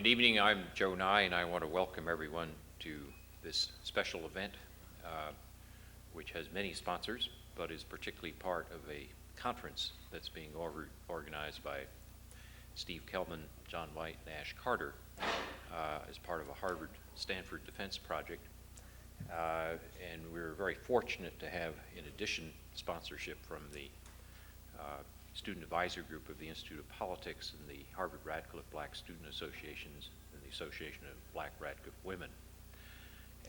Good evening. I'm Joe Nye, and I want to welcome everyone to this special event, which has many sponsors, but is particularly part of a conference that's being organized by Steve Kelman, John White, and Ash Carter as part of a Harvard-Stanford Defense Project. And we're very fortunate to have, in addition, sponsorship from the Student Advisor Group of the Institute of Politics and the Harvard Radcliffe Black Student Associations and the Association of Black Radcliffe Women,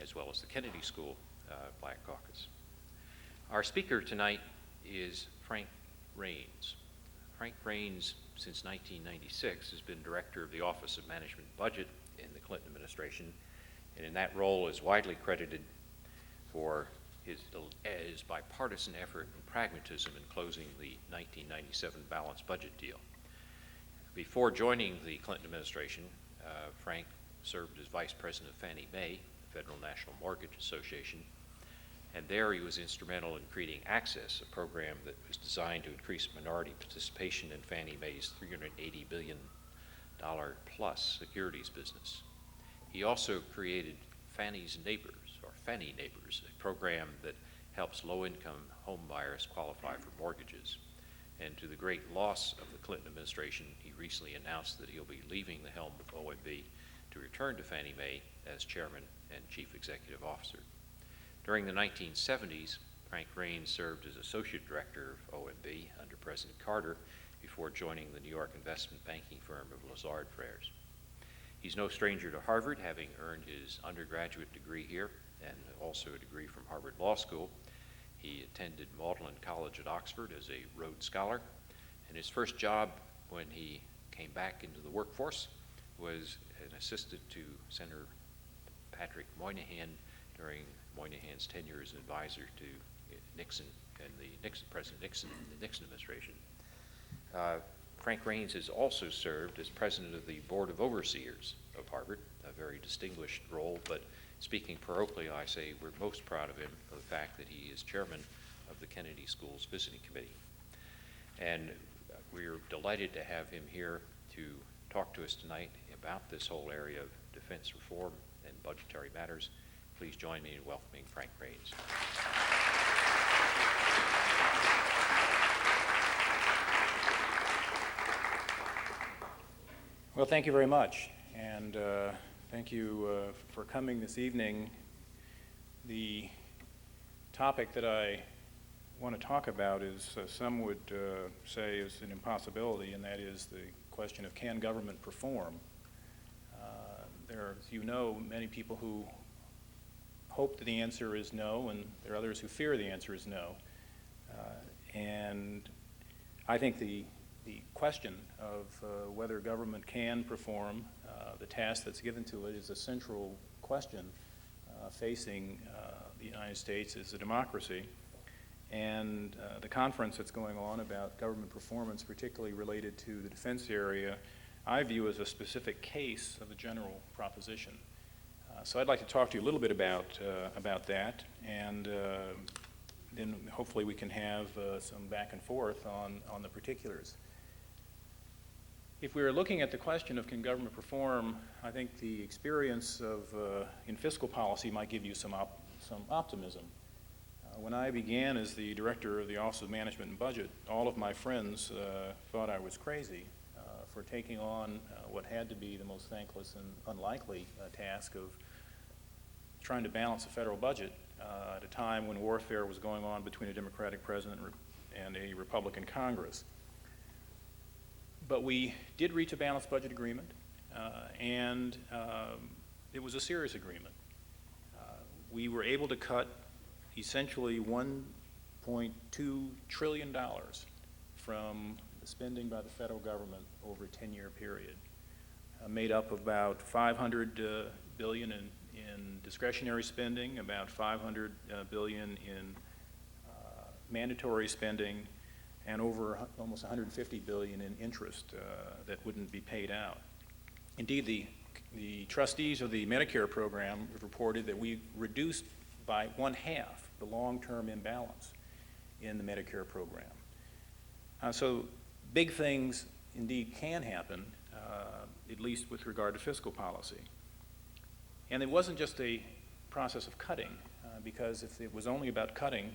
as well as the Kennedy School Black Caucus. Our speaker tonight is Frank Raines. Frank Raines, since 1996, has been director of the Office of Management and Budget in the Clinton administration, and in that role is widely credited for his bipartisan effort and pragmatism in closing the 1997 balanced budget deal. Before joining the Clinton administration, Frank served as vice president of Fannie Mae, the Federal National Mortgage Association, and there he was instrumental in creating Access, a program that was designed to increase minority participation in Fannie Mae's $380 billion plus securities business. He also created Fannie's Neighbors, or Fannie Neighbors, a program that helps low-income home buyers qualify for mortgages. And to the great loss of the Clinton administration, he recently announced that he'll be leaving the helm of OMB to return to Fannie Mae as chairman and chief executive officer. During the 1970s, Frank Raines served as associate director of OMB under President Carter before joining the New York investment banking firm of Lazard Frères. He's no stranger to Harvard, having earned his undergraduate degree here and also a degree from Harvard Law School. He attended Magdalen College at Oxford as a Rhodes Scholar, and his first job when he came back into the workforce was an assistant to Senator Patrick Moynihan during Moynihan's tenure as an advisor to Nixon and President Nixon in the Nixon administration. Frank Raines has also served as president of the Board of Overseers of Harvard, a very distinguished role, but speaking parochially, I say we're most proud of him for the fact that he is chairman of the Kennedy School's Visiting Committee. And we're delighted to have him here to talk to us tonight about this whole area of defense reform and budgetary matters. Please join me in welcoming Frank Raines. Well, thank you very much, and thank you for coming this evening. The topic that I want to talk about is, some would say, is an impossibility, and that is the question of can government perform? There are, as you know, many people who hope that the answer is no, and there are others who fear the answer is no. And I think the question of whether government can perform the task that's given to it is a central question facing the United States as a democracy. And the conference that's going on about government performance, particularly related to the defense area, I view as a specific case of a general proposition. So I'd like to talk to you a little bit about that, and then hopefully we can have some back and forth on the particulars. If we were looking at the question of can government perform, I think the experience in fiscal policy might give you some optimism. When I began as the director of the Office of Management and Budget, all of my friends thought I was crazy for taking on what had to be the most thankless and unlikely task of trying to balance a federal budget at a time when warfare was going on between a Democratic president and a Republican Congress. But we did reach a balanced budget agreement, and it was a serious agreement. We were able to cut essentially $1.2 trillion from the spending by the federal government over a 10-year period, made up of about $500 billion in discretionary spending, about $500 billion in mandatory spending, and over almost $150 billion in interest that wouldn't be paid out. Indeed, the trustees of the Medicare program reported that we reduced by 1/2 the long-term imbalance in the Medicare program. So big things indeed can happen at least with regard to fiscal policy. And it wasn't just a process of cutting, because if it was only about cutting,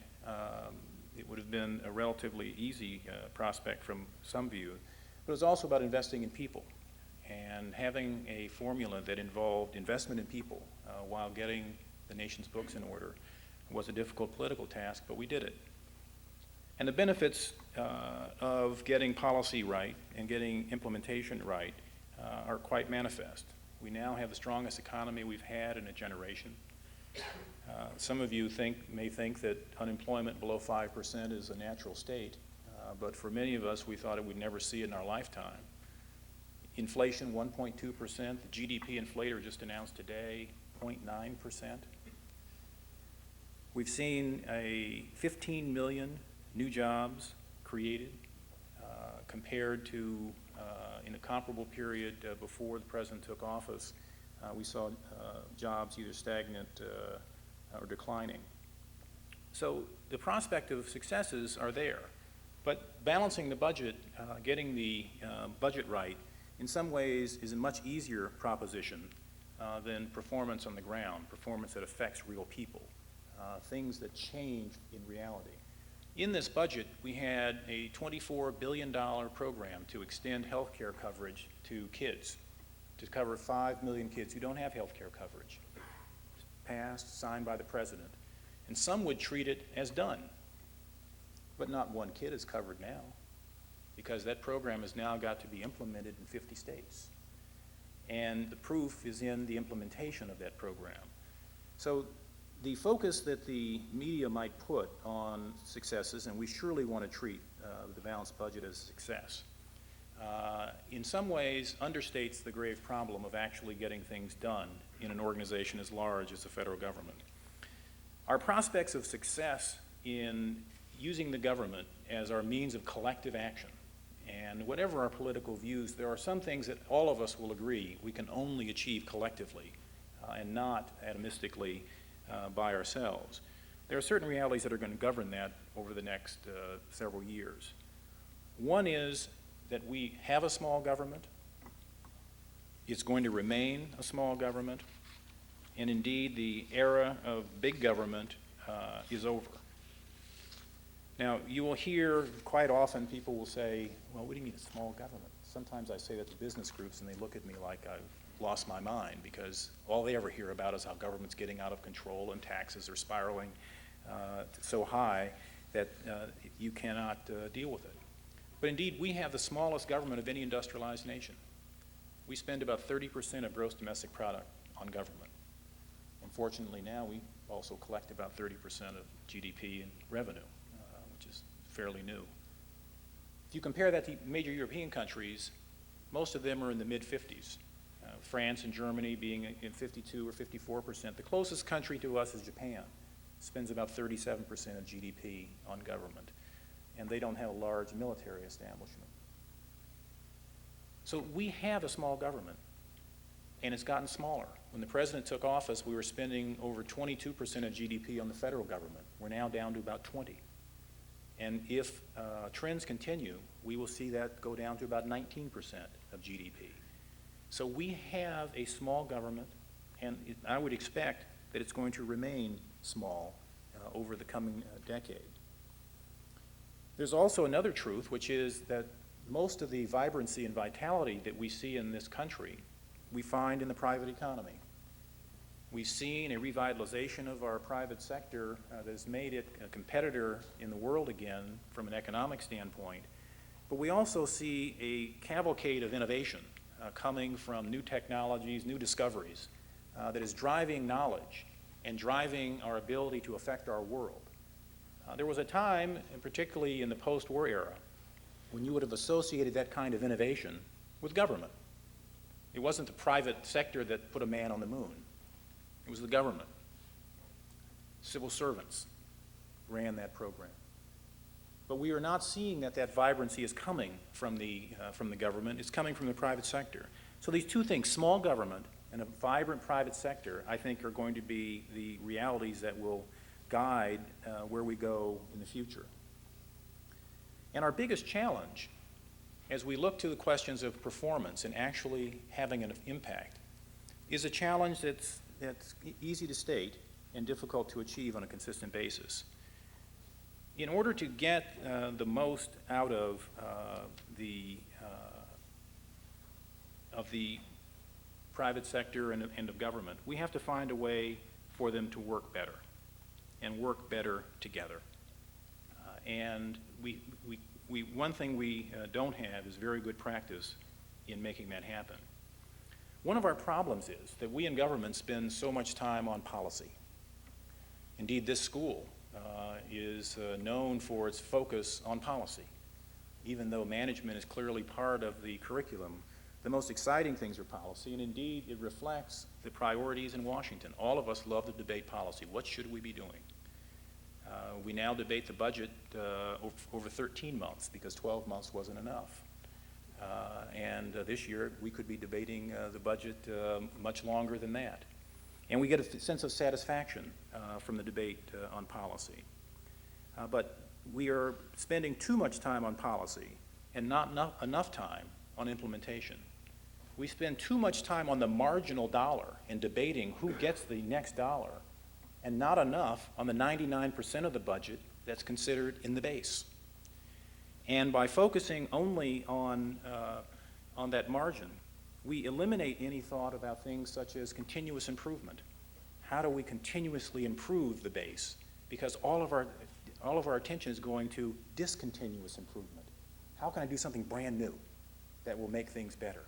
it would have been a relatively easy prospect from some view. But it was also about investing in people and having a formula that involved investment in people while getting the nation's books in order was a difficult political task, but we did it. And the benefits of getting policy right and getting implementation right are quite manifest. We now have the strongest economy we've had in a generation. Some of you may think that unemployment below 5% is a natural state, but for many of us, we thought we'd never see it in our lifetime. Inflation, 1.2%. The GDP inflator just announced today, 0.9%. We've seen 15 million new jobs created compared to in a comparable period before the president took office. We saw jobs either stagnant or declining. So the prospect of successes are there, but balancing the budget, getting the budget right, in some ways is a much easier proposition than performance on the ground, performance that affects real people, things that change in reality. In this budget, we had a $24 billion program to extend health care coverage to kids, to cover 5 million kids who don't have health care coverage. Passed, signed by the president. And some would treat it as done. But not one kid is covered now, because that program has now got to be implemented in 50 states. And the proof is in the implementation of that program. So the focus that the media might put on successes, and we surely want to treat the balanced budget as a success, in some ways understates the grave problem of actually getting things done in an organization as large as the federal government. Our prospects of success in using the government as our means of collective action, and whatever our political views, there are some things that all of us will agree we can only achieve collectively and not atomistically by ourselves. There are certain realities that are going to govern that over the next several years. One is that we have a small government. It's going to remain a small government. And indeed, the era of big government is over. Now, you will hear quite often people will say, well, what do you mean a small government? Sometimes I say that to business groups and they look at me like I've lost my mind, because all they ever hear about is how government's getting out of control and taxes are spiraling so high that you cannot deal with it. But indeed, we have the smallest government of any industrialized nation. We spend about 30% of gross domestic product on government. Unfortunately, now we also collect about 30% of GDP and revenue, which is fairly new. If you compare that to major European countries, most of them are in the mid-50s. France and Germany being in 52 or 54%. The closest country to us is Japan. Spends about 37% of GDP on government. And they don't have a large military establishment. So we have a small government, and it's gotten smaller. When the president took office, we were spending over 22% of GDP on the federal government. We're now down to about 20. And if trends continue, we will see that go down to about 19% of GDP. So we have a small government, and I would expect that it's going to remain small over the coming decade. There's also another truth, which is that most of the vibrancy and vitality that we see in this country, we find in the private economy. We've seen a revitalization of our private sector that has made it a competitor in the world again from an economic standpoint. But we also see a cavalcade of innovation coming from new technologies, new discoveries that is driving knowledge and driving our ability to affect our world. There was a time, and particularly in the post-war era, when you would have associated that kind of innovation with government. It wasn't the private sector that put a man on the moon. It was the government. Civil servants ran that program. But we are not seeing that that vibrancy is coming from the government. It's coming from the private sector. So these two things, small government and a vibrant private sector, I think are going to be the realities that will guide where we go in the future. And our biggest challenge as we look to the questions of performance and actually having an impact, is a challenge that's easy to state and difficult to achieve on a consistent basis. In order to get the most out of the private sector and of government, we have to find a way for them to work better and work better together. And one thing we don't have is very good practice in making that happen. One of our problems is that we in government spend so much time on policy. Indeed, this school is known for its focus on policy. Even though management is clearly part of the curriculum, the most exciting things are policy, and indeed it reflects the priorities in Washington. All of us love to debate policy. What should we be doing? We now debate the budget over 13 months because 12 months wasn't enough. And this year we could be debating the budget much longer than that. And we get a sense of satisfaction from the debate on policy. But we are spending too much time on policy and not enough time on implementation. We spend too much time on the marginal dollar and debating who gets the next dollar, and not enough on the 99% of the budget that's considered in the base. And by focusing only on that margin, we eliminate any thought about things such as continuous improvement. How do we continuously improve the base? Because all of our attention is going to discontinuous improvement. How can I do something brand new that will make things better?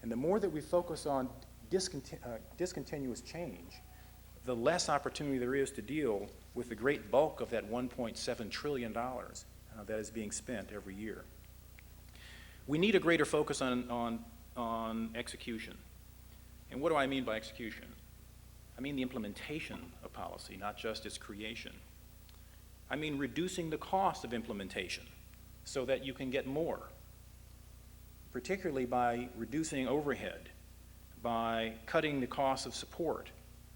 And the more that we focus on discontinuous change, the less opportunity there is to deal with the great bulk of that $1.7 trillion that is being spent every year. We need a greater focus on execution. And what do I mean by execution? I mean the implementation of policy, not just its creation. I mean reducing the cost of implementation so that you can get more, particularly by reducing overhead, by cutting the cost of support,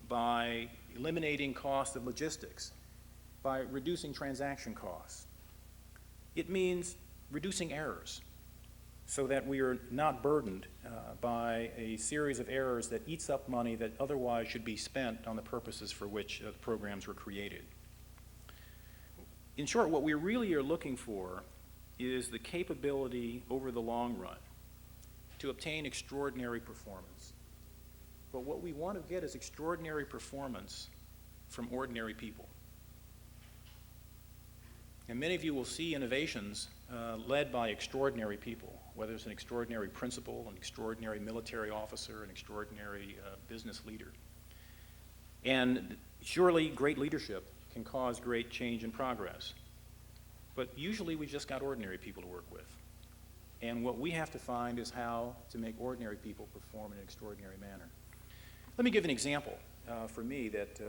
by eliminating cost of logistics, by reducing transaction costs. It means reducing errors so that we are not burdened by a series of errors that eats up money that otherwise should be spent on the purposes for which the programs were created. In short, what we really are looking for is the capability over the long run to obtain extraordinary performance. But what we want to get is extraordinary performance from ordinary people. And many of you will see innovations led by extraordinary people, whether it's an extraordinary principal, an extraordinary military officer, an extraordinary business leader. And surely great leadership can cause great change and progress. But usually we just got ordinary people to work with. And what we have to find is how to make ordinary people perform in an extraordinary manner. Let me give an example for me that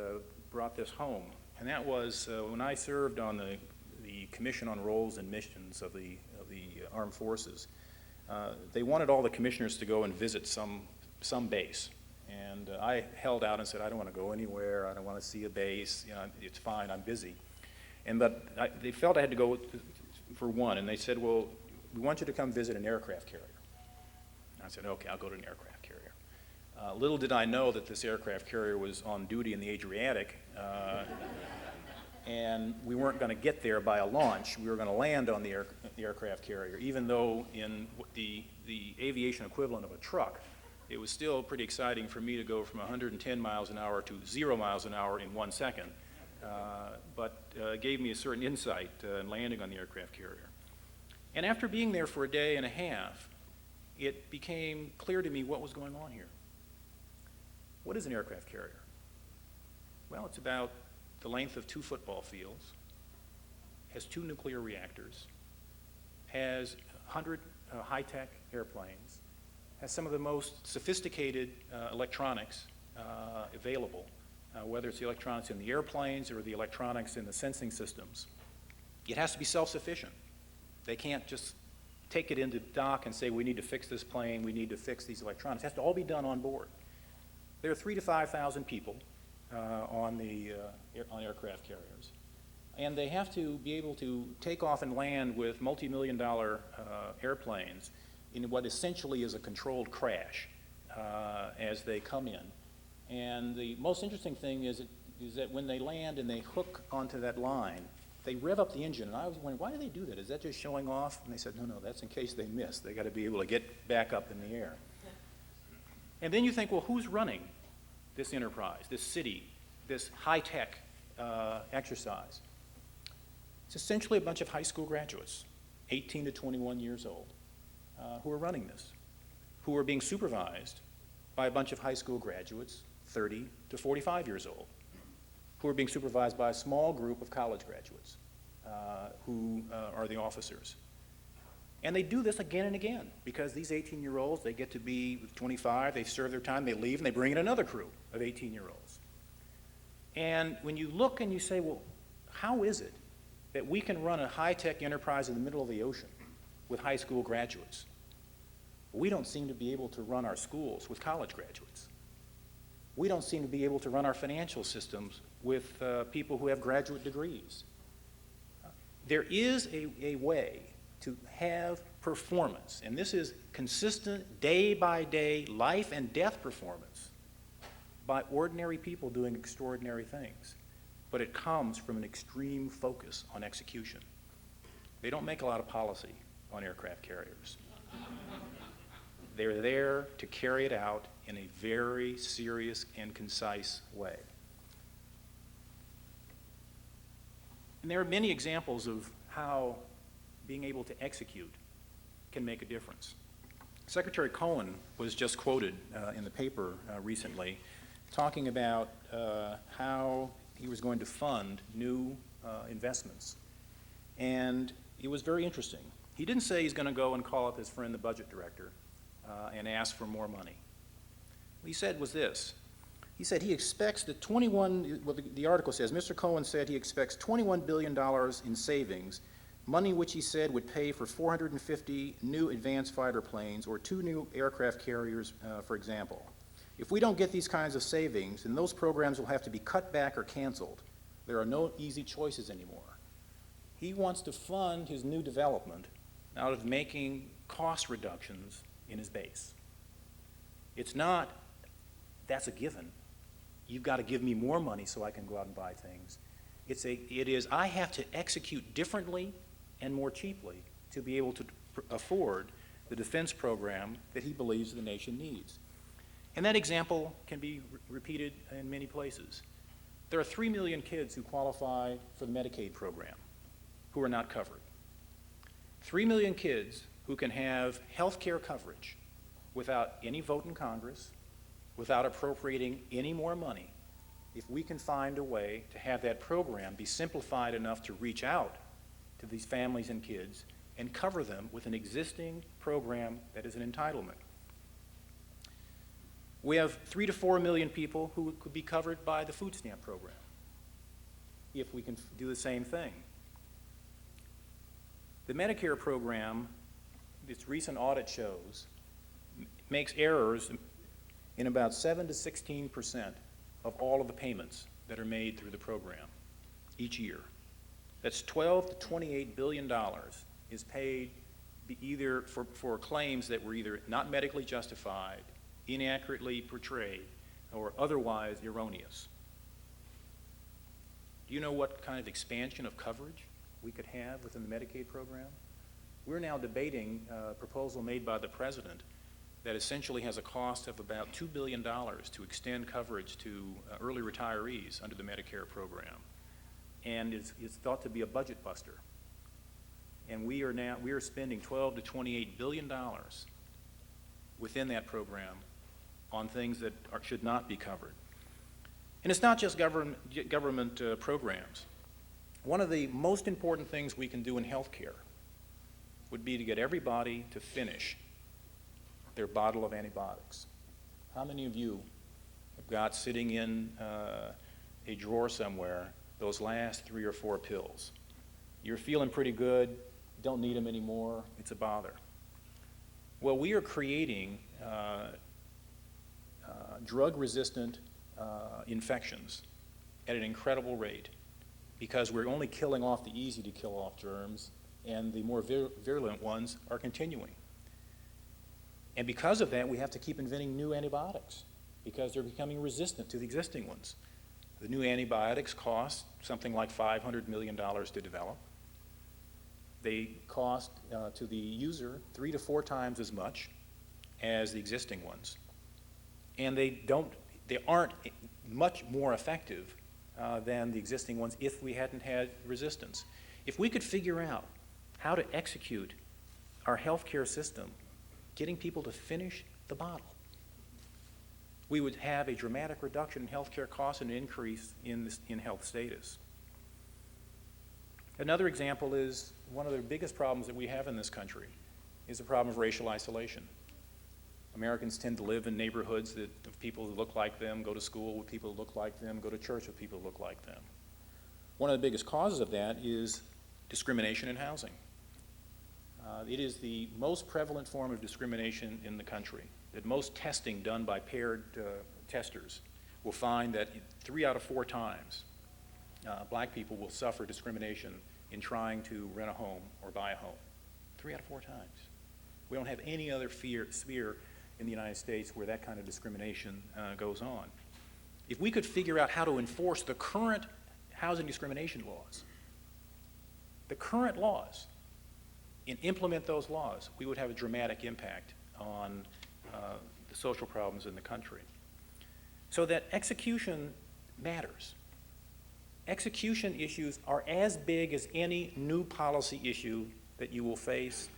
brought this home. And that was when I served on the Commission on Roles and Missions of the Armed Forces. They wanted all the commissioners to go and visit some base. And I held out and said, I don't want to go anywhere. I don't want to see a base. You know, it's fine. I'm busy. But they felt I had to go for one. And they said, well, we want you to come visit an aircraft carrier. And I said, okay, I'll go to an aircraft carrier. Little did I know that this aircraft carrier was on duty in the Adriatic. And we weren't going to get there by a launch. We were going to land on the aircraft carrier, even though in the aviation equivalent of a truck, it was still pretty exciting for me to go from 110 miles an hour to 0 miles an hour in 1 second, but gave me a certain insight in landing on the aircraft carrier. And after being there for a day and a half, it became clear to me what was going on here. What is an aircraft carrier? Well, it's about the length of 2 football fields, has 2 nuclear reactors, has 100 high-tech airplanes, has some of the most sophisticated electronics available, whether it's the electronics in the airplanes or the electronics in the sensing systems. It has to be self-sufficient. They can't just take it into dock and say, we need to fix this plane, we need to fix these electronics. It has to all be done on board. There are 3,000 to 5,000 people on aircraft carriers. And they have to be able to take off and land with multi-million-dollar airplanes in what essentially is a controlled crash as they come in. And the most interesting thing is that when they land and they hook onto that line, they rev up the engine. And I was wondering, why do they do that? Is that just showing off? And they said, no, that's in case they miss. They got to be able to get back up in the air. And then you think, well, who's running this enterprise, this city, this high-tech exercise? It's essentially a bunch of high school graduates, 18 to 21 years old, who are running this, who are being supervised by a bunch of high school graduates, 30 to 45 years old, who are being supervised by a small group of college graduates who are the officers. And they do this again and again because these 18-year-olds, they get to be 25, they serve their time, they leave, and they bring in another crew of 18-year-olds. And when you look and you say, well, how is it that we can run a high-tech enterprise in the middle of the ocean with high school graduates? We don't seem to be able to run our schools with college graduates. We don't seem to be able to run our financial systems with people who have graduate degrees. There is a way to have performance, and this is consistent, day-by-day, life and death performance by ordinary people doing extraordinary things. But it comes from an extreme focus on execution. They don't make a lot of policy on aircraft carriers. They're there to carry it out in a very serious and concise way. And there are many examples of how being able to execute can make a difference. Secretary Cohen was just quoted in the paper recently talking about how he was going to fund new investments. And it was very interesting. He didn't say he's going to go and call up his friend, the budget director, and ask for more money. What he said was this. He said he expects that well, the article says, Mr. Cohen said he expects $21 billion in savings, money which he said would pay for 450 new advanced fighter planes or 2 new aircraft carriers, for example. If we don't get these kinds of savings, then those programs will have to be cut back or canceled. There are no easy choices anymore. He wants to fund his new development out of making cost reductions in his base. It's not, that's a given. You've got to give me more money so I can go out and buy things. It is, I have to execute differently and more cheaply to be able to afford the defense program that he believes the nation needs. And that example can be repeated in many places. There are 3 million kids who qualify for the Medicaid program who are not covered. 3 million kids who can have health care coverage without any vote in Congress, without appropriating any more money, if we can find a way to have that program be simplified enough to reach out to these families and kids and cover them with an existing program that is an entitlement. We have 3 to 4 million people who could be covered by the food stamp program if we can do the same thing. The Medicare program, its recent audit shows, makes errors in about 7 to 16% of all of the payments that are made through the program each year. That's $12 to $28 billion is paid either for claims that were either not medically justified, inaccurately portrayed, or otherwise erroneous. Do you know what kind of expansion of coverage we could have within the Medicaid program? We're now debating a proposal made by the President that essentially has a cost of about $2 billion to extend coverage to early retirees under the Medicare program. And it's thought to be a budget buster. And we are spending $12 to $28 billion within that program on things that should not be covered. And it's not just government programs. One of the most important things we can do in healthcare would be to get everybody to finish their bottle of antibiotics. How many of you have got sitting in a drawer somewhere those last 3 or 4 pills? You're feeling pretty good, don't need them anymore, it's a bother. Well, we are creating drug-resistant infections at an incredible rate. because we're only killing off the easy to kill off germs, and the more virulent ones are continuing. And because of that, we have to keep inventing new antibiotics because they're becoming resistant to the existing ones. The new antibiotics cost something like $500 million to develop. They cost to the user 3 to 4 times as much as the existing ones. And they aren't much more effective than the existing ones if we hadn't had resistance. If we could figure out how to execute our healthcare system, getting people to finish the bottle, we would have a dramatic reduction in healthcare costs and an increase in health status. Another example is one of the biggest problems that we have in this country is the problem of racial isolation. Americans tend to live in neighborhoods of people who look like them, go to school with people who look like them, go to church with people who look like them. One of the biggest causes of that is discrimination in housing. It is the most prevalent form of discrimination in the country. That most testing done by paired testers will find that 3 out of 4 times black people will suffer discrimination in trying to rent a home or buy a home. 3 out of 4 times. We don't have any other sphere in the United States where that kind of discrimination goes on. If we could figure out how to enforce the current housing discrimination laws, and implement those laws, we would have a dramatic impact on the social problems in the country. So that execution matters. Execution issues are as big as any new policy issue that you will face,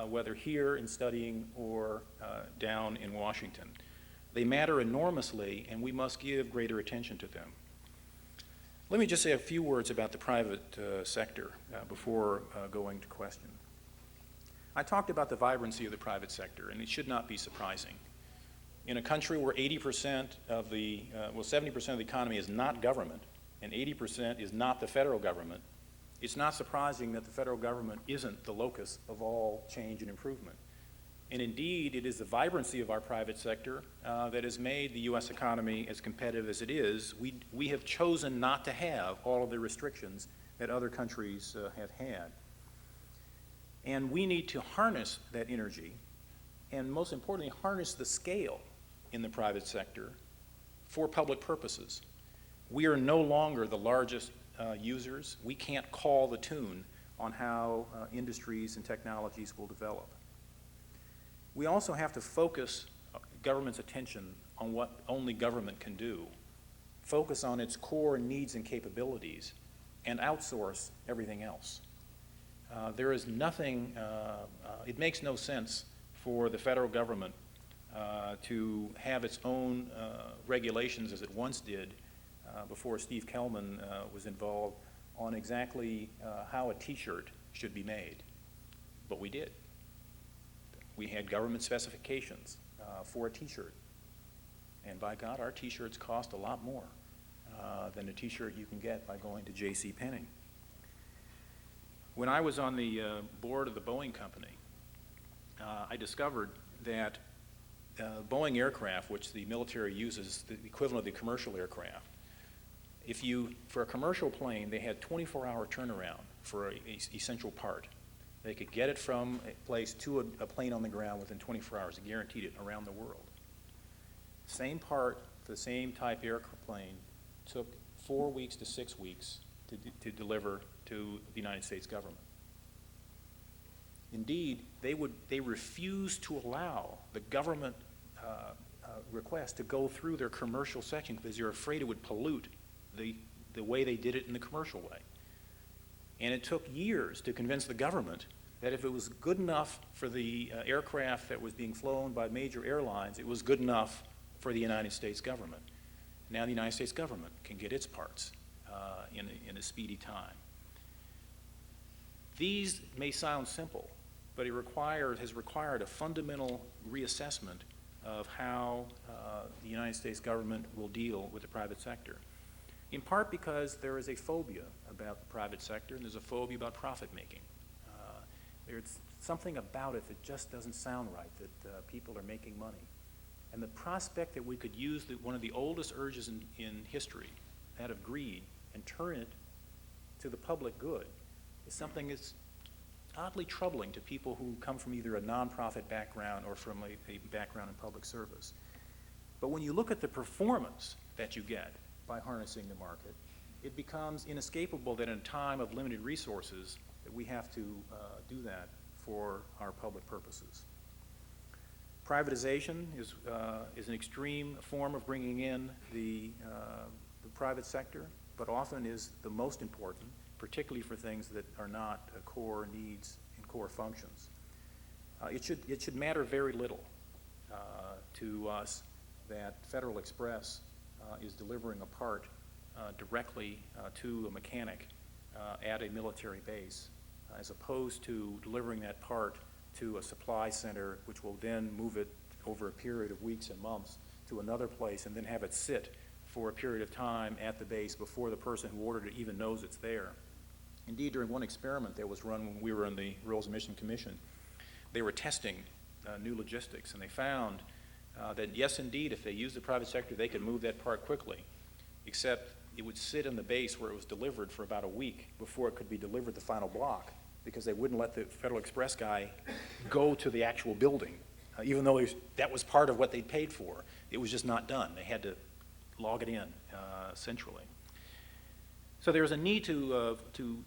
whether here in studying or down in Washington. They matter enormously, and we must give greater attention to them. Let me just say a few words about the private sector before going to questions. I talked about the vibrancy of the private sector, and it should not be surprising. In a country where 70% of the economy is not government, and 80% is not the federal government, it's not surprising that the federal government isn't the locus of all change and improvement. And indeed, it is the vibrancy of our private sector that has made the U.S. economy as competitive as it is. We have chosen not to have all of the restrictions that other countries have had. And we need to harness that energy, and most importantly, harness the scale in the private sector for public purposes. We are no longer the largest users. We can't call the tune on how industries and technologies will develop. We also have to focus government's attention on what only government can do, focus on its core needs and capabilities, and outsource everything else. There is nothing, it makes no sense for the federal government to have its own regulations as it once did before Steve Kellman was involved on exactly how a t-shirt should be made. But we did. We had government specifications for a t-shirt. And by God, our t-shirts cost a lot more than a t-shirt you can get by going to J.C. Penney. When I was on the board of the Boeing company, I discovered that Boeing aircraft, which the military uses, the equivalent of the commercial aircraft, for a commercial plane, they had 24-hour turnaround for an essential part. They could get it from a place to a plane on the ground within 24 hours. They guaranteed it around the world. Same part for the same type airplane took 4 weeks to 6 weeks to deliver to the United States government. Indeed, they refused to allow the government request to go through their commercial section because they're afraid it would pollute the way they did it in the commercial way. And it took years to convince the government that if it was good enough for the aircraft that was being flown by major airlines, it was good enough for the United States government. Now the United States government can get its parts in a speedy time. These may sound simple, but it has required a fundamental reassessment of how the United States government will deal with the private sector. In part because there is a phobia about the private sector, and there's a phobia about profit making. There's something about it that just doesn't sound right, that people are making money. And the prospect that we could use one of the oldest urges in history, that of greed, and turn it to the public good is something that's oddly troubling to people who come from either a nonprofit background or from a background in public service. But when you look at the performance that you get by harnessing the market, it becomes inescapable that in a time of limited resources that we have to do that for our public purposes. Privatization is an extreme form of bringing in the private sector, but often is the most important, particularly for things that are not core needs and core functions. It should matter very little to us that Federal Express is delivering a part directly to a mechanic at a military base, as opposed to delivering that part to a supply center, which will then move it over a period of weeks and months to another place and then have it sit for a period of time at the base before the person who ordered it even knows it's there. Indeed, during one experiment that was run when we were in the Rules and Mission Commission, they were testing new logistics, and they found that yes, indeed, if they used the private sector, they could move that part quickly, except it would sit in the base where it was delivered for about a week before it could be delivered the final block, because they wouldn't let the Federal Express guy go to the actual building, even though that was part of what they'd paid for. It was just not done. They had to log it in centrally. So there's a need to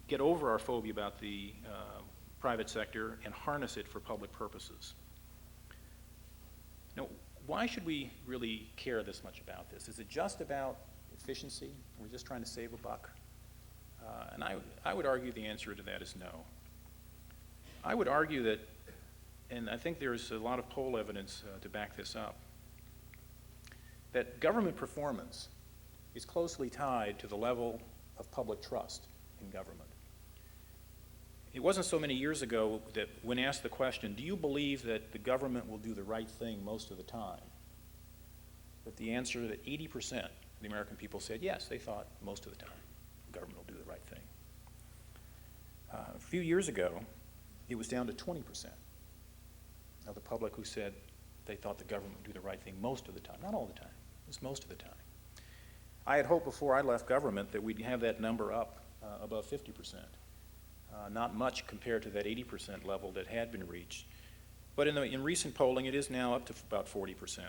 get over our phobia about the private sector and harness it for public purposes. Now, why should we really care this much about this? Is it just about efficiency? We're just trying to save a buck? And I would argue the answer to that is no. I would argue that, and I think there's a lot of poll evidence to back this up, that government performance is closely tied to the level of public trust in government. It wasn't so many years ago that when asked the question, do you believe that the government will do the right thing most of the time, that the answer that 80% of the American people said yes, they thought most of the time the government will do the right thing. A few years ago, it was down to 20% of the public who said they thought the government would do the right thing most of the time. Not all the time, it was most of the time. I had hoped before I left government that we'd have that number up above 50%. Not much compared to that 80% level that had been reached. But in recent polling, it is now up to about 40%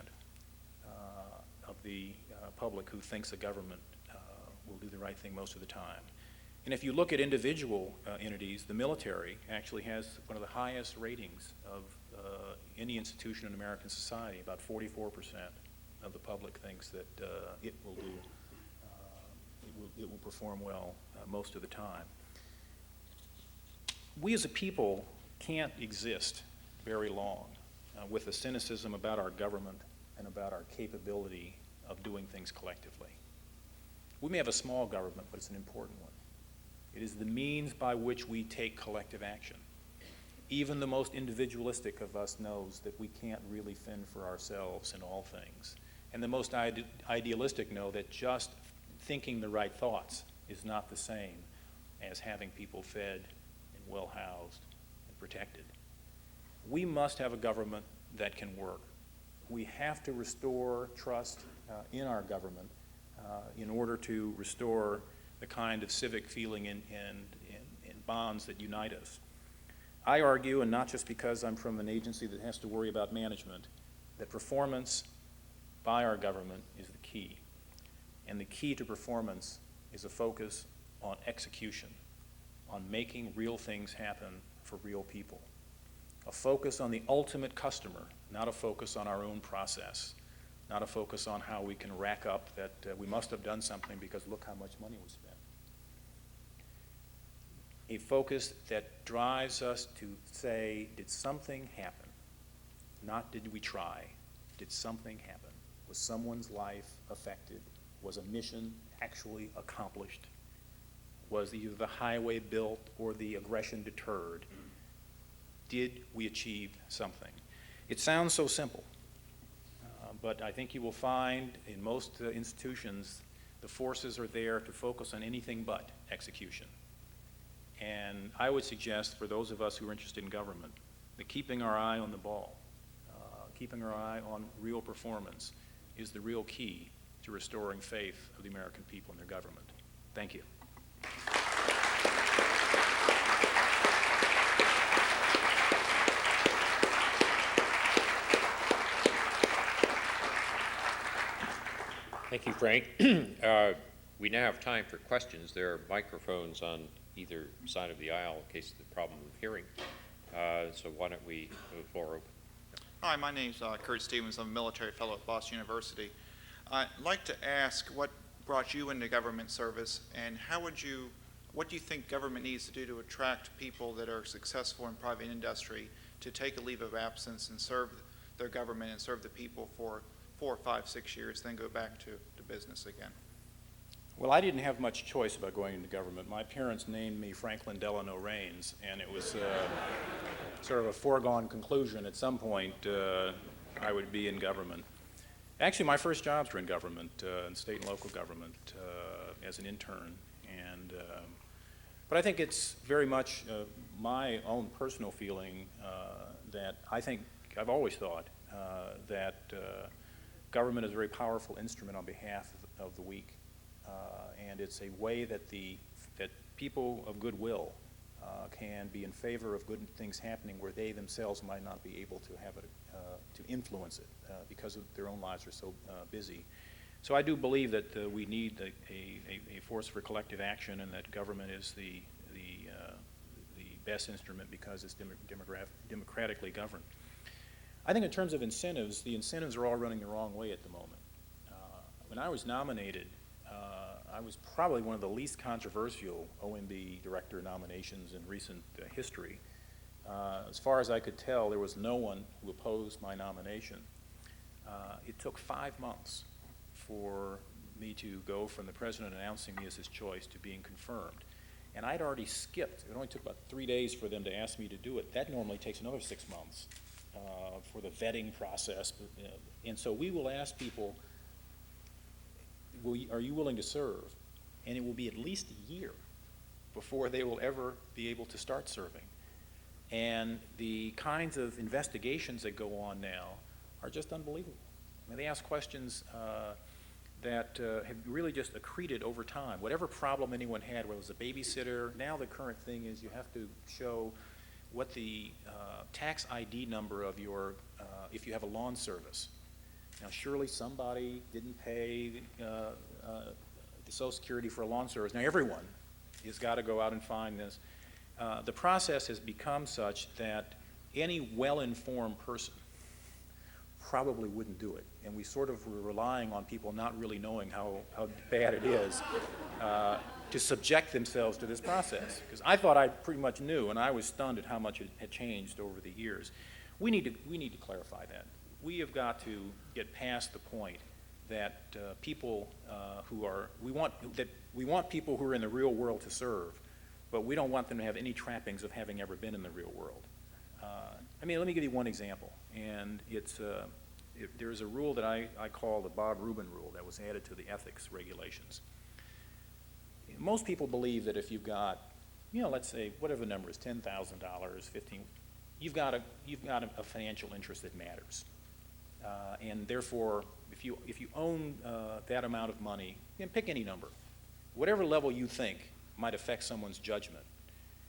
of the public who thinks the government will do the right thing most of the time. And if you look at individual entities, the military actually has one of the highest ratings of any institution in American society. About 44% of the public thinks that it will do, it will perform well most of the time. We as a people can't exist very long with a cynicism about our government and about our capability of doing things collectively. We may have a small government, but it's an important one. It is the means by which we take collective action. Even the most individualistic of us knows that we can't really fend for ourselves in all things. And the most idealistic know that just thinking the right thoughts is not the same as having people fed and well-housed and protected. We must have a government that can work. We have to restore trust in our government in order to restore the kind of civic feeling and bonds that unite us. I argue, and not just because I'm from an agency that has to worry about management, that performance by our government is the key. And the key to performance is a focus on execution, on making real things happen for real people. A focus on the ultimate customer, not a focus on our own process, not a focus on how we can rack up that we must have done something because look how much money we spent. A focus that drives us to say, did something happen? Not did we try. Did something happen? Was someone's life affected? Was a mission actually accomplished? Was either the highway built or the aggression deterred? Did we achieve something? It sounds so simple, but I think you will find in most institutions the forces are there to focus on anything but execution. And I would suggest for those of us who are interested in government that keeping our eye on the ball, keeping our eye on real performance is the real key to restoring faith of the American people in their government. Thank you. Thank you, Frank. We now have time for questions. There are microphones on either side of the aisle in case of the problem of hearing. So why don't we move the floor open? Hi, my name's Kurt Stevens. I'm a military fellow at Boston University. I'd like to ask what brought you into government service, and what do you think government needs to do to attract people that are successful in private industry to take a leave of absence and serve their government and serve the people for 4, 5, 6 years, then go back to business again? Well, I didn't have much choice about going into government. My parents named me Franklin Delano Raines, and it was sort of a foregone conclusion at some point I would be in government. Actually, my first jobs were in government, in state and local government, as an intern. But I think it's very much my own personal feeling that I've always thought that government is a very powerful instrument on behalf of the weak. And it's a way that that people of goodwill can be in favor of good things happening where they themselves might not be able to have it, to influence it because of their own lives are so busy. So I do believe that we need a force for collective action, and that government is the best instrument because it's democratically governed. I think in terms of incentives, the incentives are all running the wrong way at the moment. When I was nominated, I was probably one of the least controversial OMB director nominations in recent history. As far as I could tell, there was no one who opposed my nomination. It took 5 months for me to go from the president announcing me as his choice to being confirmed. And I'd already skipped. It only took about 3 days for them to ask me to do it. That normally takes another 6 months for the vetting process. And so we will ask people, are you willing to serve? And it will be at least a year before they will ever be able to start serving. And the kinds of investigations that go on now are just unbelievable. I mean, they ask questions that have really just accreted over time. Whatever problem anyone had, whether it was a babysitter, now the current thing is you have to show what the tax ID number of your, if you have a lawn service. Now, surely somebody didn't pay the Social Security for a lawn service. Now, everyone has got to go out and find this. The process has become such that any well-informed person probably wouldn't do it. And we sort of were relying on people not really knowing how bad it is to subject themselves to this process. Because I thought I pretty much knew, and I was stunned at how much it had changed over the years. We need to clarify that. We have got to get past the point that people we want people who are in the real world to serve, but we don't want them to have any trappings of having ever been in the real world. I mean, let me give you one example, and there's a rule that I call the Bob Rubin rule that was added to the ethics regulations. Most people believe that if you've got, let's say whatever the number is, $10,000, $15,000, you've got a financial interest that matters. And therefore, if you own that amount of money, pick any number, whatever level you think might affect someone's judgment.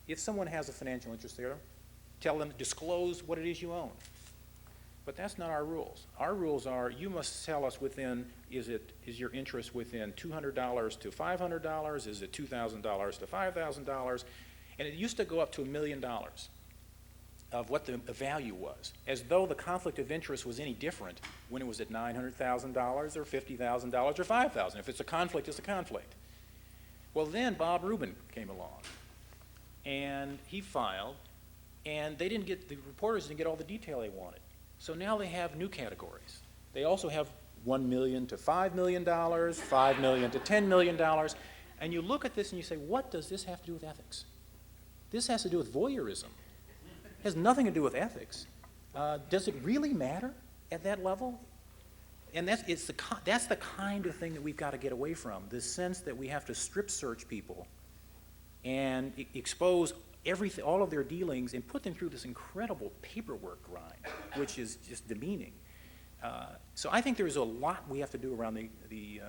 If someone has a financial interest there, tell them, disclose what it is you own. But that's not our rules. Our rules are you must tell us within, is your interest within $200 to $500? Is it $2,000 to $5,000? And it used to go up to $1 million of what the value was, as though the conflict of interest was any different when it was at $900,000 or $50,000 or $5,000. If it's a conflict, it's a conflict. Well, then Bob Rubin came along, and he filed, and the reporters didn't get all the detail they wanted. So now they have new categories. They also have $1 million to $5 million, $5 million to $10 million, and you look at this and you say, what does this have to do with ethics? This has to do with voyeurism. It has nothing to do with ethics. Does it really matter at that level? And that's the kind of thing that we've got to get away from, this sense that we have to strip search people and expose all of their dealings and put them through this incredible paperwork grind, which is just demeaning. So I think there's a lot we have to do around the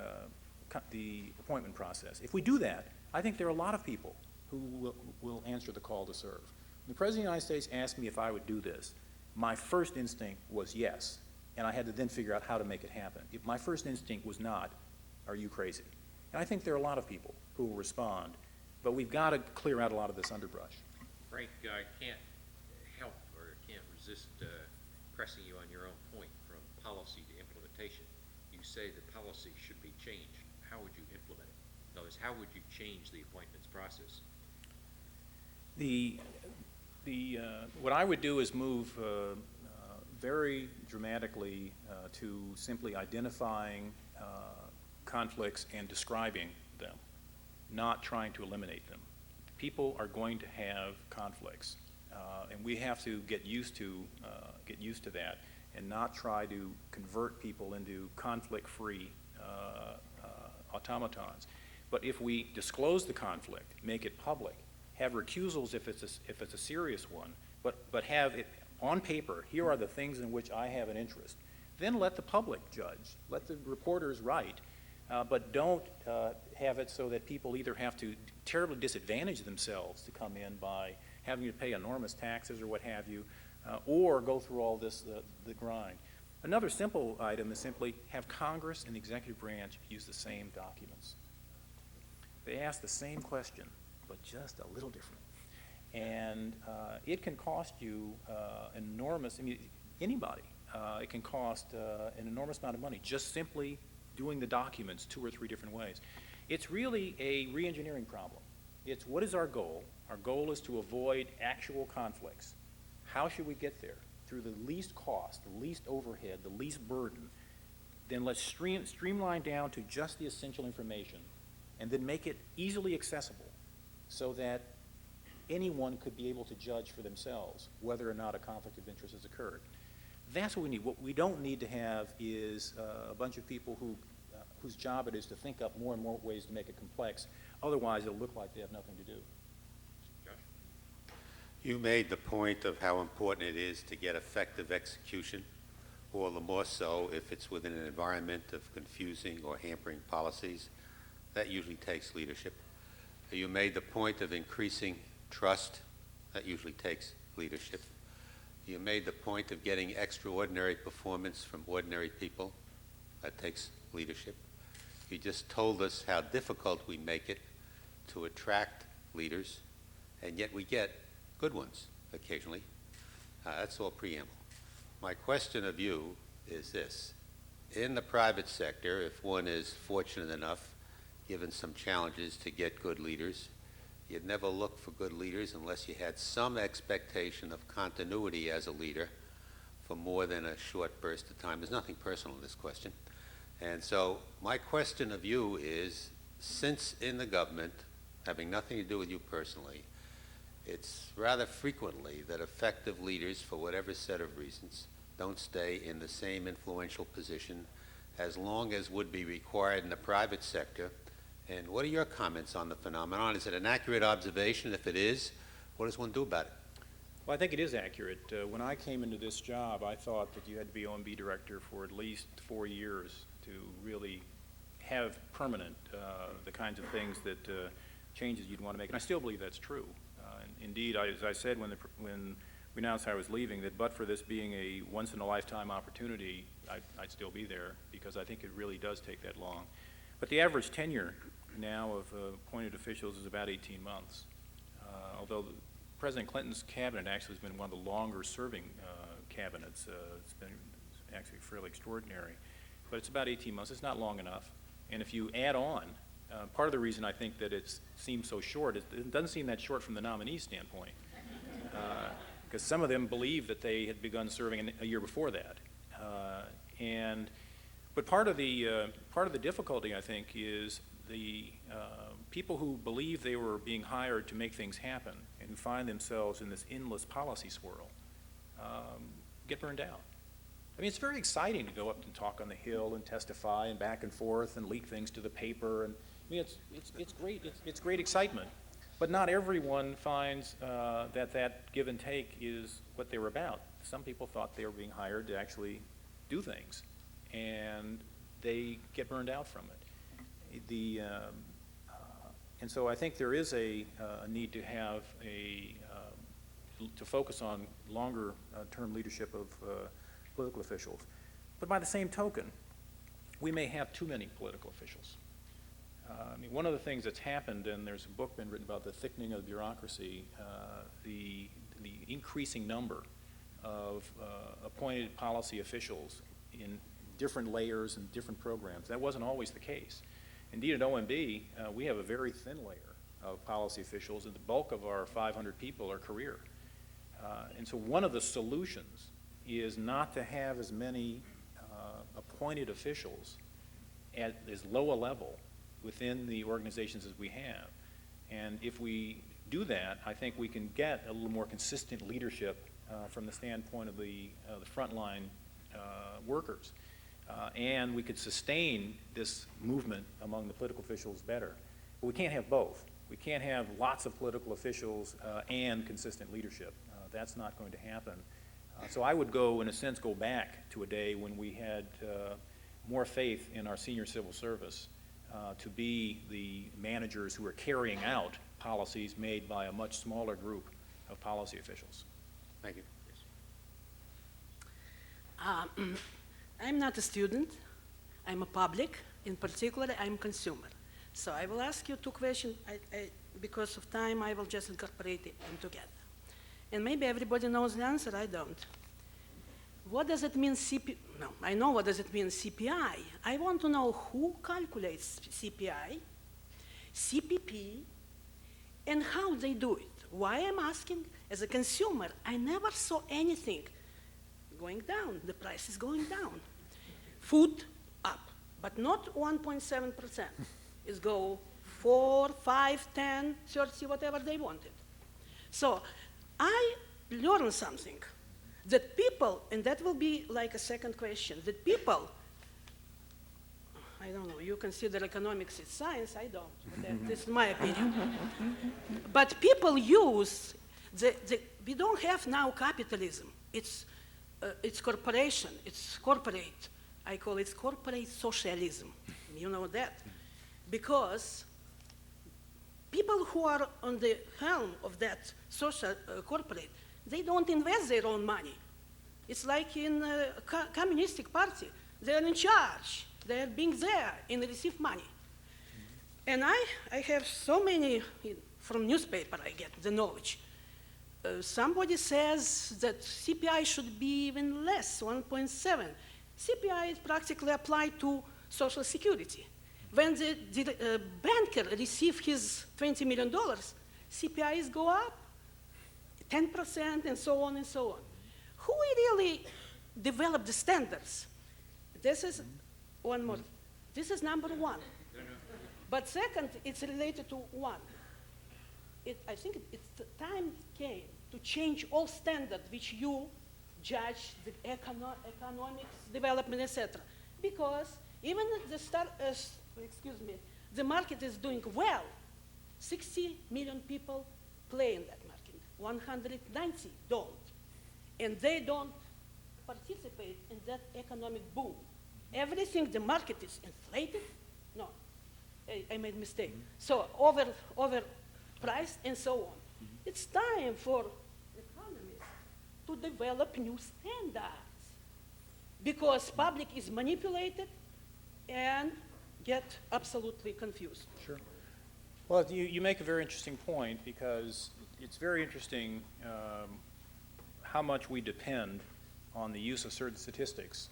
appointment process. If we do that, I think there are a lot of people who will answer the call to serve. When the President of the United States asked me if I would do this, my first instinct was yes, and I had to then figure out how to make it happen. My first instinct was not, are you crazy? And I think there are a lot of people who will respond, but we've got to clear out a lot of this underbrush. Frank, I can't help or can't resist pressing you on your own point from policy to implementation. You say the policy should be changed. How would you implement it? In other words, how would you change the appointments process? What I would do is move very dramatically to simply identifying conflicts and describing them, not trying to eliminate them. People are going to have conflicts, and we have to get used to that, and not try to convert people into conflict-free automatons. But if we disclose the conflict, make it public, have recusals if it's a serious one, but have it on paper, here are the things in which I have an interest, then let the public judge, let the reporters write, but don't have it so that people either have to terribly disadvantage themselves to come in by having to pay enormous taxes or what have you, or go through all this, the grind. Another simple item is simply have Congress and the executive branch use the same documents. They ask the same question, but just a little different. And it can cost you enormous, I mean, anybody, it can cost an enormous amount of money just simply doing the documents 2 or 3 different ways. It's really a re-engineering problem. It's what is our goal? Our goal is to avoid actual conflicts. How should we get there? Through the least cost, the least overhead, the least burden. Then let's streamline down to just the essential information, and then make it easily accessible so that anyone could be able to judge for themselves whether or not a conflict of interest has occurred. That's what we need. What we don't need to have is a bunch of people whose job it is to think up more and more ways to make it complex. Otherwise, it'll look like they have nothing to do. Josh? You made the point of how important it is to get effective execution, all the more so if it's within an environment of confusing or hampering policies. That usually takes leadership. You made the point of increasing trust. That usually takes leadership. You made the point of getting extraordinary performance from ordinary people. That takes leadership. You just told us how difficult we make it to attract leaders, and yet we get good ones occasionally. That's all preamble. My question of you is this. In the private sector, if one is fortunate enough, given some challenges, to get good leaders, you'd never look for good leaders unless you had some expectation of continuity as a leader for more than a short burst of time. There's nothing personal in this question. And so my question of you is, since in the government, having nothing to do with you personally, it's rather frequently that effective leaders, for whatever set of reasons, don't stay in the same influential position as long as would be required in the private sector. And what are your comments on the phenomenon? Is it an accurate observation? If it is, what does one do about it? Well, I think it is accurate. When I came into this job, I thought that you had to be OMB director for at least 4 years to really have permanent the kinds of things that changes you'd want to make. And I still believe that's true. Indeed, as I said when we announced I was leaving, that but for this being a once-in-a-lifetime opportunity, I'd still be there, because I think it really does take that long. But the average tenure now of appointed officials is about 18 months, although President Clinton's cabinet actually has been one of the longer-serving cabinets. It's been actually fairly extraordinary. But it's about 18 months. It's not long enough. And if you add on, part of the reason I think that it seems so short, it doesn't seem that short from the nominee standpoint, because some of them believe that they had begun serving a year before that. But part of the difficulty, I think, is the people who believe they were being hired to make things happen and who find themselves in this endless policy swirl get burned out. I mean, it's very exciting to go up and talk on the Hill and testify and back and forth and leak things to the paper. And I mean, it's great. It's great excitement. But not everyone finds that give and take is what they were about. Some people thought they were being hired to actually do things, and they get burned out from it. And so I think there is a need to have to focus on longer term leadership of political officials. But by the same token, we may have too many political officials. I mean, one of the things that's happened, and there's a book been written about the thickening of bureaucracy, the increasing number of appointed policy officials in different layers and different programs. That wasn't always the case. Indeed, at OMB, we have a very thin layer of policy officials, and the bulk of our 500 people are career. And so one of the solutions is not to have as many appointed officials at as low a level within the organizations as we have. And if we do that, I think we can get a little more consistent leadership from the standpoint of the frontline workers. And we could sustain this movement among the political officials better. But we can't have both. We can't have lots of political officials and consistent leadership. That's not going to happen. So I would go, in a sense, go back to a day when we had more faith in our senior civil service to be the managers who are carrying out policies made by a much smaller group of policy officials. Thank you. I'm not a student. I'm a public. In particular, I'm consumer. So I will ask you two questions. Because of time, I will just incorporate them together. And maybe everybody knows the answer. I don't. What does it mean No, I know what does it mean CPI. I want to know who calculates CPI, CPP, and how they do it. Why I'm asking? As a consumer, I never saw anything going down. The price is going down. Food up, but not 1.7%. It's go 4, 5, 10, 30, whatever they wanted. So I learned something. That people, and that will be like a second question, that people, I don't know, you consider economics is science, I don't, but this is my opinion. But people use, we don't have now capitalism, it's corporation, it's corporate. I call it corporate socialism, you know that. Because people who are on the helm of that social corporate, they don't invest their own money. It's like in a communistic party. They're in charge. They're being there and receive money. And I have so many, from newspaper I get the knowledge. Somebody says that CPI should be even less, 1.7. CPI is practically applied to Social Security. When the banker receives his $20 million, CPIs go up 10% and so on and so on. Who really developed the standards? This is one more. This is number one. But second, it's related to one. I think the time came to change all standards which you judge the economics, development, etc. Because even the market is doing well. 60 million people play in that market. 190 don't. And they don't participate in that economic boom. Everything, the market is inflated. No, I made a mistake. So overpriced and so on. It's time for economists to develop new standards because public is manipulated and get absolutely confused. Sure. Well, you make a very interesting point because it's very interesting how much we depend on the use of certain statistics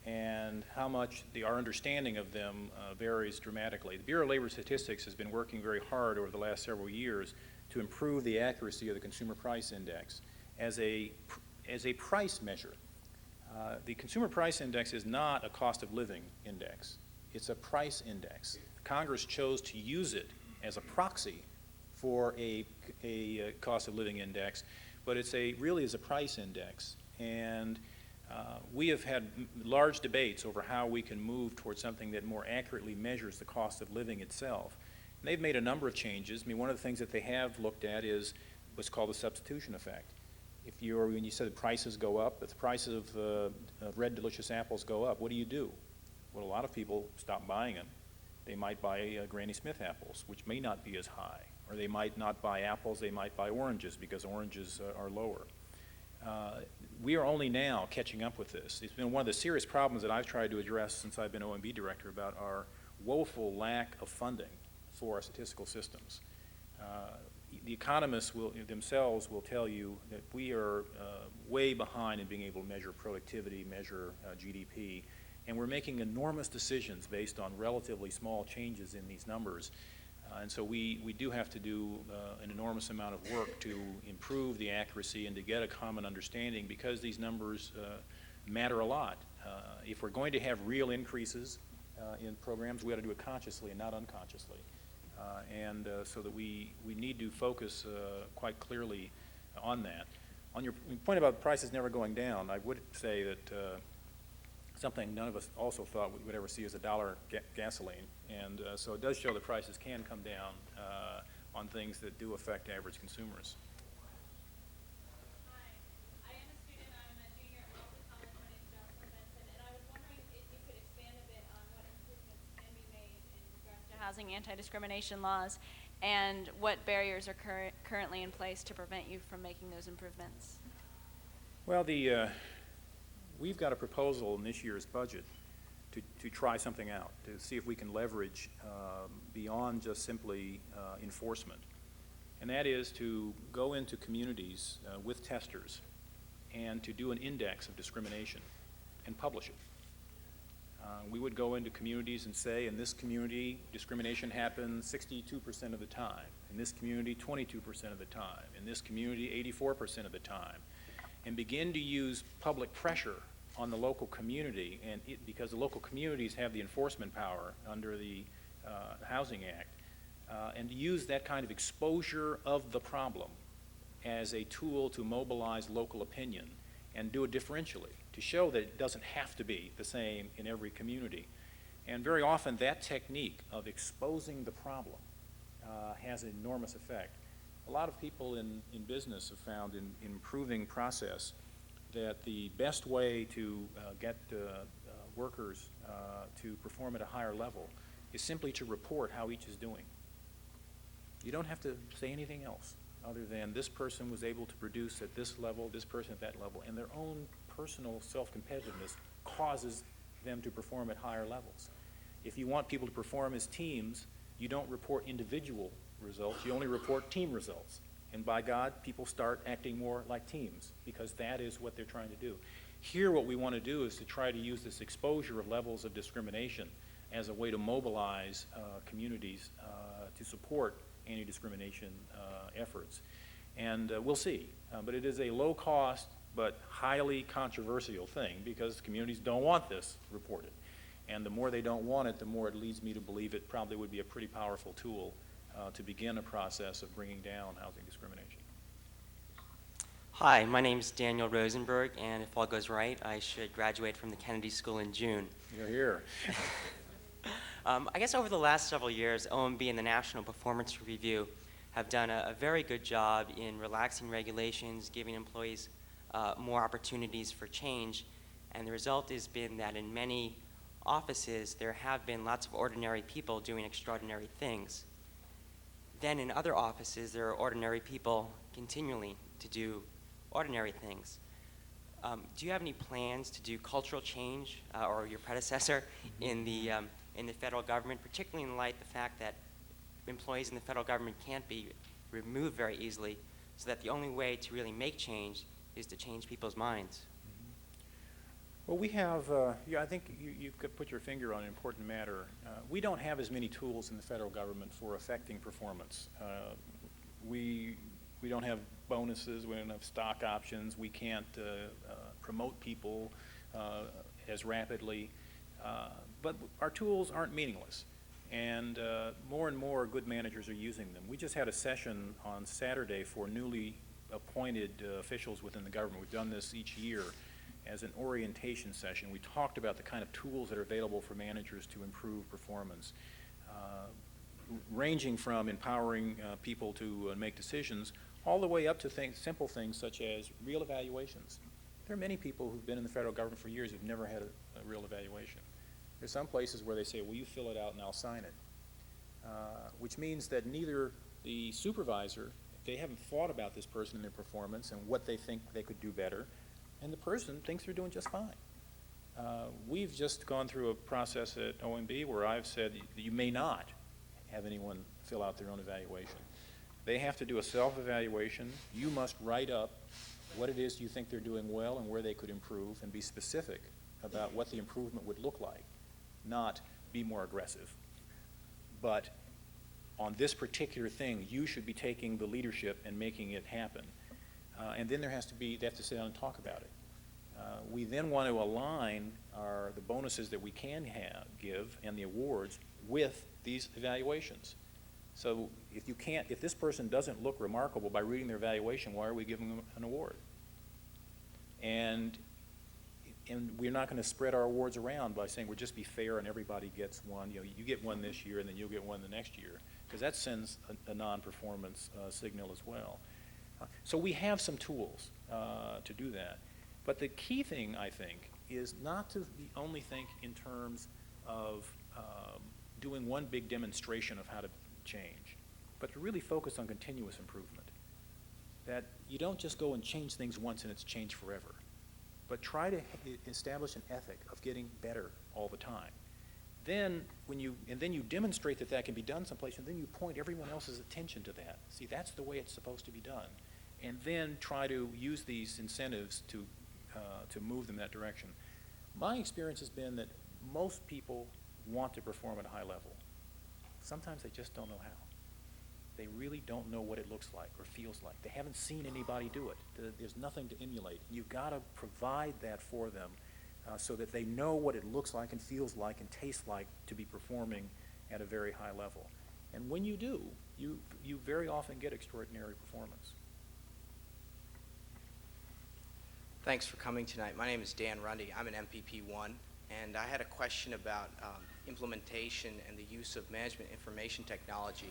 and how much our understanding of them varies dramatically. The Bureau of Labor Statistics has been working very hard over the last several years to improve the accuracy of the Consumer Price Index as a price measure. The Consumer Price Index is not a cost of living index. It's a price index. Congress chose to use it as a proxy for a cost of living index, but really is a price index. And we have had large debates over how we can move towards something that more accurately measures the cost of living itself. And they've made a number of changes. I mean, one of the things that they have looked at is what's called the substitution effect. When you said prices go up, if the price of red delicious apples go up, what do? Well, a lot of people stop buying them. They might buy Granny Smith apples, which may not be as high. Or they might not buy apples, they might buy oranges because oranges are lower. we are only now catching up with this. It's been one of the serious problems that I've tried to address since I've been OMB director about our woeful lack of funding for our statistical systems. The economists themselves will tell you that we are way behind in being able to measure productivity, measure GDP, and we're making enormous decisions based on relatively small changes in these numbers. And so we do have to do an enormous amount of work to improve the accuracy and to get a common understanding, because these numbers matter a lot. If we're going to have real increases in programs, we ought to do it consciously and not unconsciously. So that we need to focus quite clearly on that. On your point about prices never going down, I would say that something none of us also thought we would ever see is $1 gasoline. And so it does show that prices can come down on things that do affect average consumers. Hi, I am a student. I'm a junior at Wellesley College. My name is Jocelyn Benson, and I was wondering if you could expand a bit on what improvements can be made in regards to housing anti-discrimination laws, and what barriers are currently in place to prevent you from making those improvements. Well, we've got a proposal in this year's budget to try something out, to see if we can leverage beyond just simply enforcement. And that is to go into communities with testers and to do an index of discrimination and publish it. We would go into communities and say, in this community, discrimination happens 62% of the time. In this community, 22% of the time. In this community, 84% of the time. And begin to use public pressure on the local community, and because the local communities have the enforcement power under the Housing Act, and to use that kind of exposure of the problem as a tool to mobilize local opinion and do it differentially, to show that it doesn't have to be the same in every community. And very often that technique of exposing the problem has an enormous effect. A lot of people in business have found in improving process that the best way to get workers to perform at a higher level is simply to report how each is doing. You don't have to say anything else other than this person was able to produce at this level, this person at that level, and their own personal self-competitiveness causes them to perform at higher levels. If you want people to perform as teams, you don't report individual results, you only report team results. And by God, people start acting more like teams, because that is what they're trying to do. Here, what we want to do is to try to use this exposure of levels of discrimination as a way to mobilize communities to support anti-discrimination efforts. And we'll see. But it is a low-cost but highly controversial thing, because communities don't want this reported. And the more they don't want it, the more it leads me to believe it probably would be a pretty powerful tool to begin a process of bringing down housing discrimination. Hi, my name is Daniel Rosenberg, and if all goes right, I should graduate from the Kennedy School in June. You're here. I guess over the last several years, OMB and the National Performance Review have done a very good job in relaxing regulations, giving employees more opportunities for change, and the result has been that in many offices there have been lots of ordinary people doing extraordinary things. Then in other offices there are ordinary people continually to do ordinary things. Do you have any plans to do cultural change, or your predecessor, in the federal government, particularly in light of the fact that employees in the federal government can't be removed very easily, so that the only way to really make change is to change people's minds? Well, we have, I think you could put your finger on an important matter. We don't have as many tools in the federal government for affecting performance. We don't have bonuses, we don't have stock options, we can't promote people as rapidly, but our tools aren't meaningless. And more good managers are using them. We just had a session on Saturday for newly appointed officials within the government. We've done this each year as an orientation session. We talked about the kind of tools that are available for managers to improve performance, ranging from empowering people to make decisions all the way up to simple things such as real evaluations. There are many people who've been in the federal government for years who've never had a real evaluation. There's some places where they say, well, you fill it out and I'll sign it, which means that neither the supervisor, they haven't thought about this person and their performance and what they think they could do better, and the person thinks they're doing just fine. We've just gone through a process at OMB where I've said that you may not have anyone fill out their own evaluation. They have to do a self-evaluation. You must write up what it is you think they're doing well and where they could improve, and be specific about what the improvement would look like, not be more aggressive. But on this particular thing, you should be taking the leadership and making it happen. And then they have to sit down and talk about it. We then want to align the bonuses that we can give and the awards with these evaluations. So if this person doesn't look remarkable by reading their evaluation, why are we giving them an award? And we're not going to spread our awards around by saying, well, just be fair and everybody gets one. You get one this year and then you'll get one the next year, because that sends a non-performance signal as well. So we have some tools to do that. But the key thing, I think, is not to only think in terms of doing one big demonstration of how to change, but to really focus on continuous improvement. That you don't just go and change things once and it's changed forever, but try to establish an ethic of getting better all the time. Then you demonstrate that that can be done someplace, and then you point everyone else's attention to that. See, that's the way it's supposed to be done. And then try to use these incentives to move them that direction. My experience has been that most people want to perform at a high level. Sometimes they just don't know how. They really don't know what it looks like or feels like. They haven't seen anybody do it. There's nothing to emulate. You've got to provide that for them so that they know what it looks like and feels like and tastes like to be performing at a very high level. And when you do, you very often get extraordinary performance. Thanks for coming tonight. My name is Dan Rundy. I'm an MPP1, and I had a question about implementation and the use of management information technology.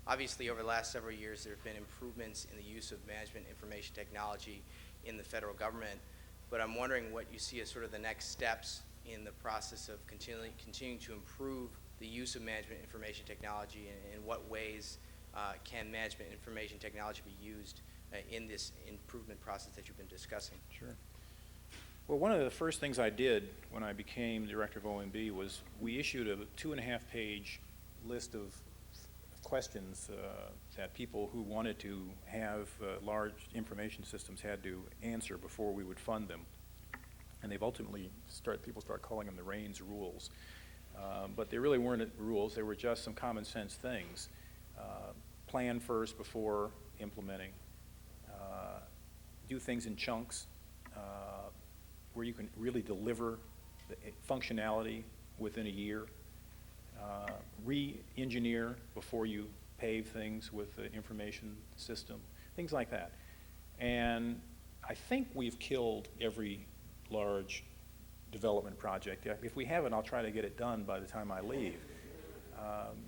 Obviously, over the last several years, there have been improvements in the use of management information technology in the federal government, but I'm wondering what you see as sort of the next steps in the process of continuing to improve the use of management information technology, and in what ways can management information technology be used in this improvement process that you've been discussing. Sure. Well, one of the first things I did when I became director of OMB was we issued a 2.5-page list of questions that people who wanted to have large information systems had to answer before we would fund them. And they've ultimately people start calling them the RAINS rules. But they really weren't rules, they were just some common sense things. Plan first before implementing. Do things in chunks where you can really deliver the functionality within a year. Re-engineer before you pave things with the information system, things like that. And I think we've killed every large development project. If we haven't, I'll try to get it done by the time I leave.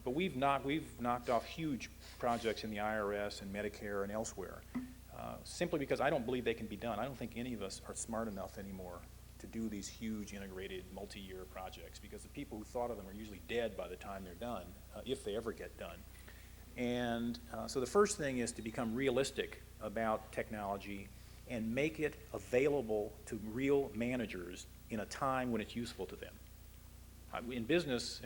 But we've knocked off huge projects in the IRS and Medicare and elsewhere. Simply because I don't believe they can be done. I don't think any of us are smart enough anymore to do these huge integrated multi-year projects, because the people who thought of them are usually dead by the time they're done, if they ever get done. And so the first thing is to become realistic about technology and make it available to real managers in a time when it's useful to them. In business,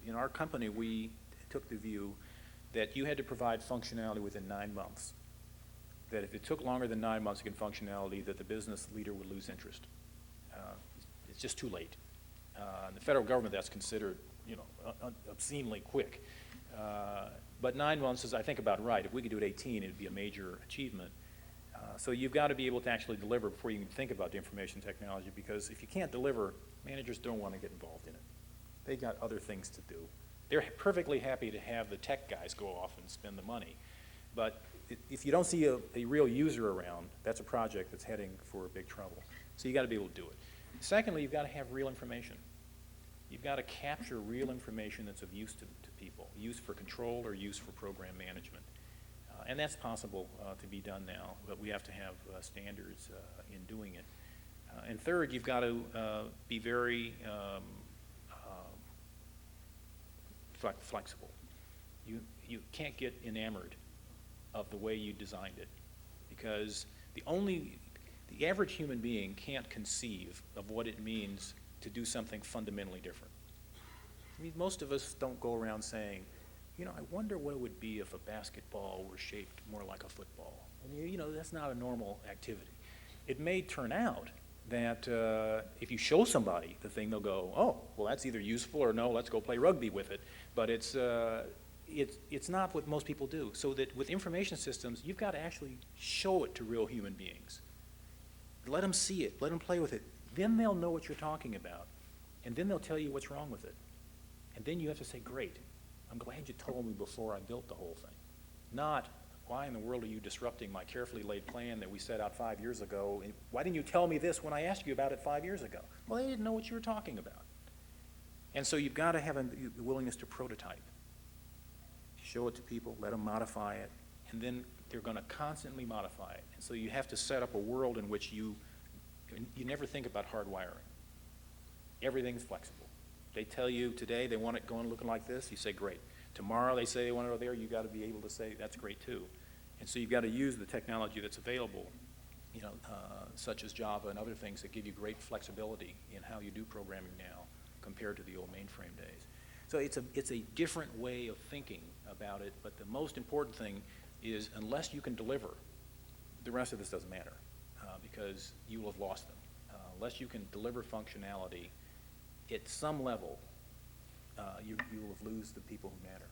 in our company, we took the view that you had to provide functionality within 9 months. That if it took longer than 9 months to get functionality, that the business leader would lose interest. It's just too late. In the federal government, that's considered, obscenely quick. But 9 months is, I think, about right. If we could do it 18, it'd be a major achievement. So you've got to be able to actually deliver before you can think about the information technology, because if you can't deliver, managers don't want to get involved in it. They've got other things to do. They're perfectly happy to have the tech guys go off and spend the money. But if you don't see a real user around, that's a project that's heading for big trouble. So you've got to be able to do it. Secondly, you've got to have real information. You've got to capture real information that's of use to people, use for control or use for program management. And that's possible to be done now, but we have to have standards in doing it. And third, you've got to be very flexible. You can't get enamored of the way you designed it, because The average human being can't conceive of what it means to do something fundamentally different. I mean, most of us don't go around saying, you know, I wonder what it would be if a basketball were shaped more like a football. And you know, that's not a normal activity. It may turn out that if you show somebody the thing, they'll go, oh, well, that's either useful or no, let's go play rugby with it. But it's not what most people do. So that with information systems, you've got to actually show it to real human beings. Let them see it, let them play with it. Then they'll know what you're talking about. And then they'll tell you what's wrong with it. And then you have to say, great, I'm glad you told me before I built the whole thing. Not, why in the world are you disrupting my carefully laid plan that we set out 5 years ago? And why didn't you tell me this when I asked you about it 5 years ago? Well, they didn't know what you were talking about. And so you've got to have the willingness to prototype. Show it to people, let them modify it, and then they're going to constantly modify it. And so you have to set up a world in which you never think about hardwiring. Everything's flexible. They tell you today they want it going looking like this, you say, great. Tomorrow they say they want it over there, you got to be able to say, that's great too. And so you've got to use the technology that's available, you know, such as Java and other things that give you great flexibility in how you do programming now compared to the old mainframe days. So it's a different way of thinking about it, but the most important thing is unless you can deliver, the rest of this doesn't matter because you will have lost them. Unless you can deliver functionality at some level, you will have lose the people who matter.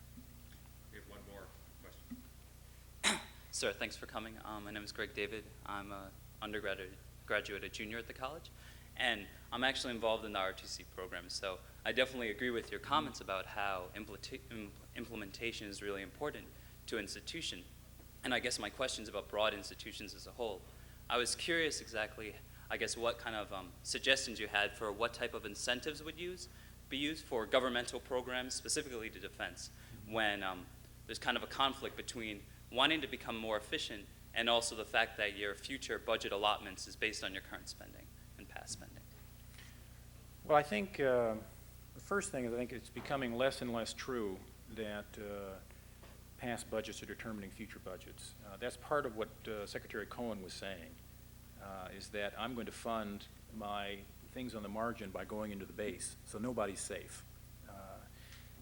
We have one more question. Sir, thanks for coming. My name is Greg David. I'm an undergraduate, a junior at the college, and I'm actually involved in the ROTC program. So I definitely agree with your comments about how implementation is really important to an institution. And I guess my question is about broad institutions as a whole. I was curious exactly, I guess, what kind of suggestions you had for what type of incentives would be used for governmental programs, specifically to defense, when there's kind of a conflict between wanting to become more efficient and also the fact that your future budget allotments is based on your current spending and past spending. Well, I think the first thing is I think it's becoming less and less true that past budgets are determining future budgets. That's part of what Secretary Cohen was saying, is that I'm going to fund my things on the margin by going into the base, so nobody's safe.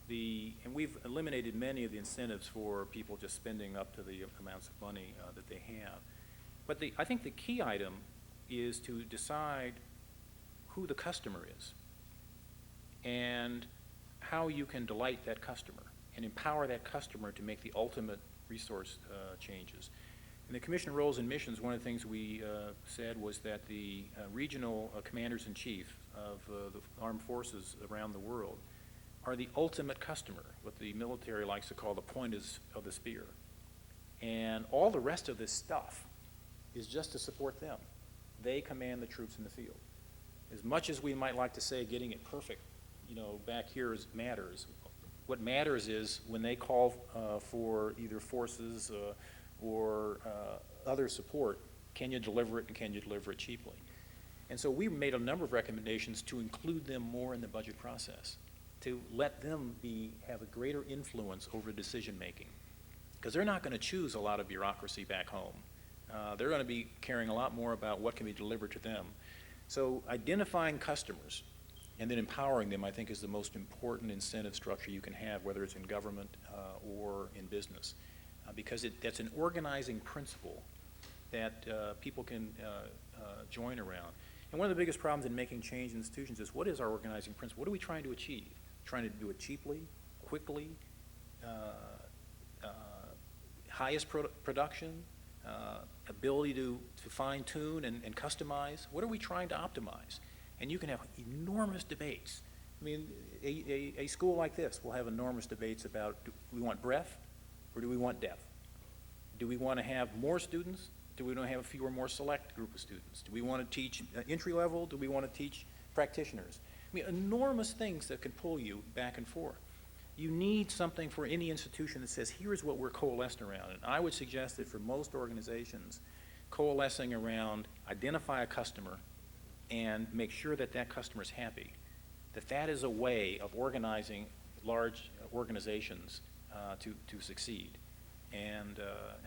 And we've eliminated many of the incentives for people just spending up to the amounts of money that they have. But I think the key item is to decide who the customer is and how you can delight that customer and empower that customer to make the ultimate resource changes. In the Commission Roles and Missions, one of the things we said was that the regional commanders-in-chief of the armed forces around the world are the ultimate customer, what the military likes to call the point of the spear. And all the rest of this stuff is just to support them. They command the troops in the field. As much as we might like to say getting it perfect, you know, back here matters, what matters is when they call for either forces or other support, can you deliver it and can you deliver it cheaply? And so we made a number of recommendations to include them more in the budget process, to let them have a greater influence over decision making. Because they're not going to choose a lot of bureaucracy back home. They're going to be caring a lot more about what can be delivered to them. So identifying customers and then empowering them, I think, is the most important incentive structure you can have, whether it's in government or in business. Because that's an organizing principle that people can join around. And one of the biggest problems in making change in institutions is, what is our organizing principle? What are we trying to achieve? Trying to do it cheaply, quickly, highest production, ability to fine-tune and customize? What are we trying to optimize? And you can have enormous debates. I mean, a school like this will have enormous debates about, do we want breadth or do we want depth? Do we want to have more students? Do we want to have a fewer, more select group of students? Do we want to teach entry level? Do we want to teach practitioners? I mean, enormous things that can pull you back and forth. You need something for any institution that says, here's what we're coalesced around. And I would suggest that for most organizations, coalescing around identify a customer and make sure that that customer is happy, that is a way of organizing large organizations to succeed. And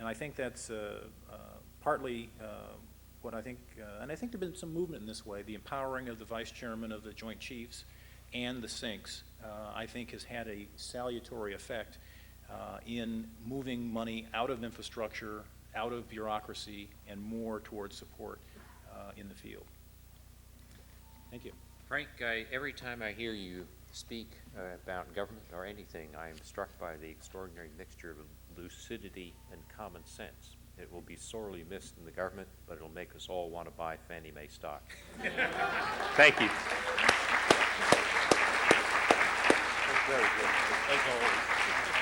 I think that's partly what I think, and I think there's been some movement in this way, the empowering of the vice chairman of the Joint Chiefs and the sinks, I think has had a salutary effect in moving money out of infrastructure, out of bureaucracy, and more towards support in the field. Thank you. Frank, every time I hear you speak about government or anything, I am struck by the extraordinary mixture of lucidity and common sense. It will be sorely missed in the government, but it'll make us all want to buy Fannie Mae stock. Thank you. Very good. As always.